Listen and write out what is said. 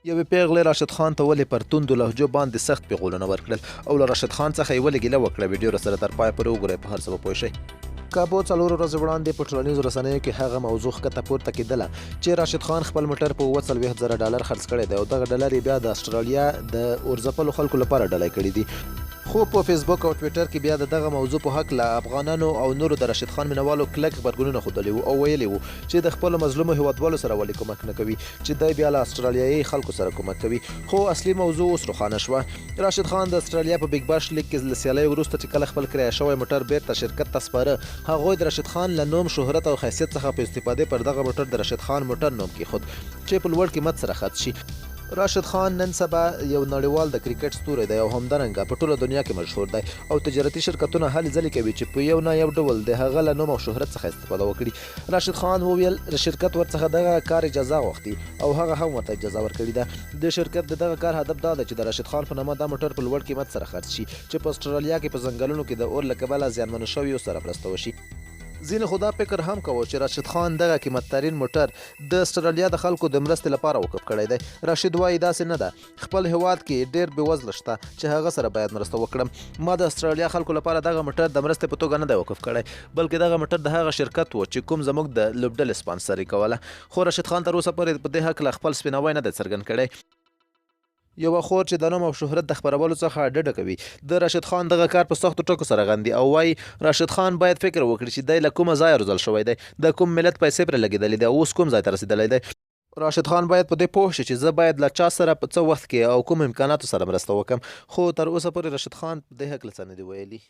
یوې پیغلې راشد خان ته ولې پر توندو لهجو باندې سخت پیغولونه ورکړل او له راشد خان څخه یې ولې ګیله وکړه. ویډیو راسره تر پایه پورې وګورئ، په هر څه به پوه شئ. کابو 4 ورځې وړاندې په ټولنیزو رسنیو کې هغه موضوع ښکته پورته کېدله چې راشد خان خپل موټر په 40,000 ډالر خرڅ کړی دی او دغه ډالر یې بیا د استرالیا د اورځپلو خلکو لپاره ډالۍ کړي دي. خو په فیسبوک او ټویټر کې بیا د دغه موضوع په حق له افغانانو او نورو د راشد خان مینوالو کلک غبرګونونه ښودلي وو او ویلي وو چې د خپلو مظلومو هیوادوالو سره ولې کومک نه کوي، چې دی بیا له استرالیایي خلکو سره کومک کوي. خو اصلي موضوع اوس روښانه شوه. راشد خان د استرالیا په بیګ باش لیګ کې له سیالۍ وروسته چې کله خپل کرایه شوی موټر بیرته شرکت ته سپاره، هغوی د راشد خان له نوم، شهرت او حیثیت څخه په استفادې پر دغه موټر د راشد خان موټر نوم کېښود چې په لوړ قیمت سره خرڅ شي. راشد خان نن سبا یو نړیوال د کرکټ ستوری دی او همدارنګه په ټوله دنیا کې مشهور دی او تجارتي شرکتونه هلې ځلې کوي چې په یو نه یو ډول د هغه له نوم او شهرت څخه استفاده وکړي. راشد خان وویل شرکت ورڅخه دغه کار اجازه غوښتي او هغه هم ورته اجازه ورکړې ده. د شرکت د دغه کار هدف دا ده چې د راشد خان په نامه دا موټر په لوړ قیمت سره خرڅ شي چې په استرالیا کې په ځنګلونو کې د اور له کبله زیانمنو شویو سره مرسته وشي. ځینې خو دا فکر هم کوو چې راشد خان دغه قیمت ترین موټر د استرالیا د خلکو د مرستې لپاره وقف کړی دی. راشد وایي داسې نه ده، خپل هیواد کې ډېر بېوزله شته چې هغه سره باید مرسته وکړم. ما د استرالیا خلکو لپاره دغه موټر د مرستې په توګه نه دی وقف کړی، بلکې دغه موټر د هغه شرکت و چې کوم زموږ د لوبډلې سپانسري کوله. خو راشد خان تر اوسه پورې په دې هکله خپل سپیناوی نه دی څرګند کړی. یوه خور چې د نوم او شهرت د خپرولو څخه ډډه کوي د راشد خان دغه کار په سختو ټکو سره غندي او وایي راشد خان باید فکر وکړي چې دی له کومه ځایه روزل شوی دی، د کوم ملت پیسې پرې لګېدلې دي او اوس کوم ځای ته رسېدلی دی. راشد خان باید په دې پوه شي چې زه باید له چا سره په څه وخت کې او کوم امکاناتو سره مرسته وکړم. خو تر اوسه پورې راشد خان په دې هکله څه نه دي ویلي.